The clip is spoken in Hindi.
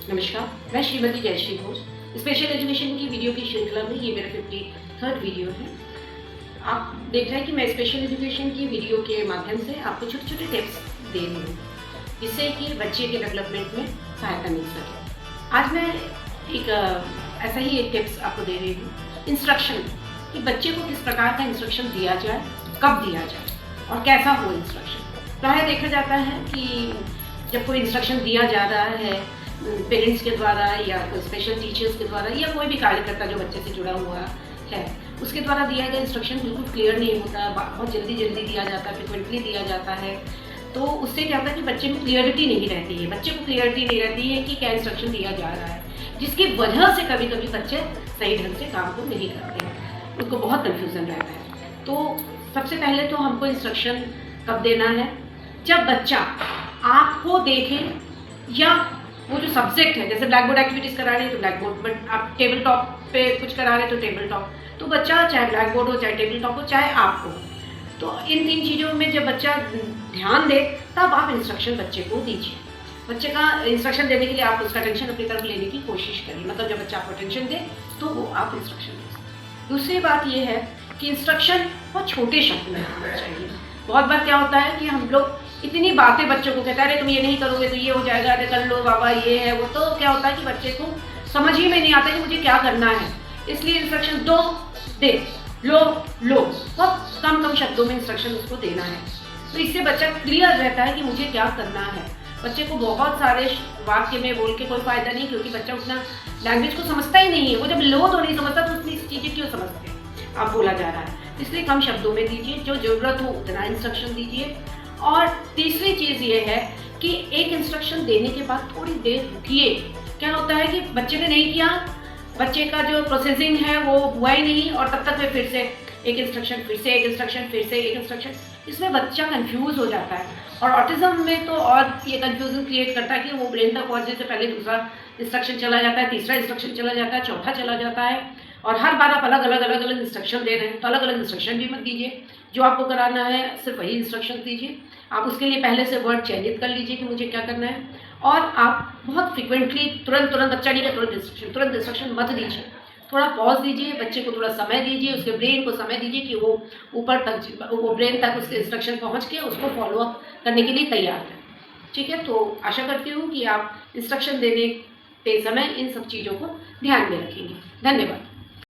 नमस्कार, मैं श्रीमती जयश्री घोष। स्पेशल एजुकेशन की वीडियो की श्रृंखला में ये मेरा 53rd वीडियो है। आप देख रहे हैं कि मैं स्पेशल एजुकेशन की वीडियो के माध्यम से आपको छोटे छोटे टिप्स दे रही हूँ, जिससे कि बच्चे के डेवलपमेंट में सहायता मिल सके। आज मैं एक ऐसा ही एक टिप्स आपको दे रही हूँ, इंस्ट्रक्शन, कि बच्चे को किस प्रकार का इंस्ट्रक्शन दिया जाए, कब दिया जाए और कैसा हो इंस्ट्रक्शन। प्रायः देखा जाता है कि जब कोई इंस्ट्रक्शन दिया जा रहा है पेरेंट्स के द्वारा या कोई स्पेशल टीचर्स के द्वारा या कोई भी कार्यकर्ता जो बच्चे से जुड़ा हुआ है उसके द्वारा दिया गया इंस्ट्रक्शन बिल्कुल क्लियर नहीं होता, बहुत जल्दी दिया जाता है, फ्रिक्वेंटली दिया जाता है। तो उससे क्या होता है कि बच्चे में क्लियरिटी नहीं रहती है, बच्चे को क्लियरिटी नहीं रहती है कि क्या इंस्ट्रक्शन दिया जा रहा है, जिसकी वजह से कभी कभी बच्चे सही ढंग से काम को नहीं करते हैं, उनको बहुत कन्फ्यूज़न रहता है। तो सबसे पहले तो हमको इंस्ट्रक्शन कब देना है, जब बच्चा आपको देखे या वो जो सब्जेक्ट है, जैसे ब्लैक बोर्ड एक्टिविटीज़ करा रहे हैं तो ब्लैक बोर्ड, बट आप टेबल टॉप पे कुछ करा रहे हैं तो टेबल टॉप, तो बच्चा चाहे ब्लैक बोर्ड हो, चाहे टेबल टॉप हो, चाहे आप हो, तो इन 3 चीज़ों में जब बच्चा ध्यान दे तब आप इंस्ट्रक्शन बच्चे को दीजिए। बच्चे का इंस्ट्रक्शन देने के लिए आप उसका अटेंशन अपनी तरफ लेने की कोशिश करिए, मतलब जब बच्चा आपको अटेंशन दे तो वो आप इंस्ट्रक्शन दें। दूसरी बात ये है कि इंस्ट्रक्शन बहुत छोटे शब्द में होना चाहिए। बहुत बार क्या होता है कि हम लोग इतनी बातें बच्चों को कहते हैं, अरे तुम ये नहीं करोगे तो ये हो जाएगा, अरे कर लो बाबा ये है वो, तो क्या होता है कि बच्चे को समझ ही में नहीं आता कि मुझे क्या करना है। इसलिए इंस्ट्रक्शन दो, दे, लो, बहुत कम शब्दों में इंस्ट्रक्शन उसको देना है, तो इससे बच्चा क्लियर रहता है कि मुझे क्या करना है। बच्चे को बहुत सारे वाक्य में बोल के कोई फायदा नहीं, क्योंकि बच्चा उतना लैंग्वेज को समझता ही नहीं है। वो जब लो तो नहीं समझता तो उतनी चीज़ें क्यों समझते हैं, आप बोला जा रहा है। इसलिए कम शब्दों में दीजिए, जो ज़रूरत हो उतना इंस्ट्रक्शन दीजिए। और तीसरी चीज़ ये है कि एक इंस्ट्रक्शन देने के बाद थोड़ी देर रुकिए। क्या होता है कि बच्चे ने नहीं किया, बच्चे का जो प्रोसेसिंग है वो हुआ ही नहीं, और तब तक वे फिर से एक इंस्ट्रक्शन, फिर से एक इंस्ट्रक्शन, फिर से एक इंस्ट्रक्शन, इसमें बच्चा कंफ्यूज हो जाता है। और ऑटिज्म में तो और ये कंफ्यूजन क्रिएट करता है कि वो ब्रेन तक पहुंचने से पहले दूसरा इंस्ट्रक्शन चला जाता है, तीसरा इंस्ट्रक्शन चला जाता है, चौथा चला जाता है, और हर बार आप अलग अलग इंस्ट्रक्शन दे रहे हैं। तो अलग अलग इंस्ट्रक्शन भी मत दीजिए, जो आपको कराना है सिर्फ वही इंस्ट्रक्शन दीजिए। आप उसके लिए पहले से वर्ड चयनित कर लीजिए कि मुझे क्या करना है, और आप बहुत फ्रिक्वेंटली तुरंत बच्चा नहीं है तुरंत इंस्ट्रक्शन मत दीजिए। थोड़ा पॉज दीजिए, बच्चे को थोड़ा समय दीजिए, उसके ब्रेन को समय दीजिए कि वो ऊपर तक, वो ब्रेन तक उसके इंस्ट्रक्शन पहुंच के उसको फॉलो अप करने के लिए तैयार है। ठीक है, तो आशा करती हूँ कि आप इंस्ट्रक्शन देने के समय इन सब चीज़ों को ध्यान में रखेंगे। धन्यवाद।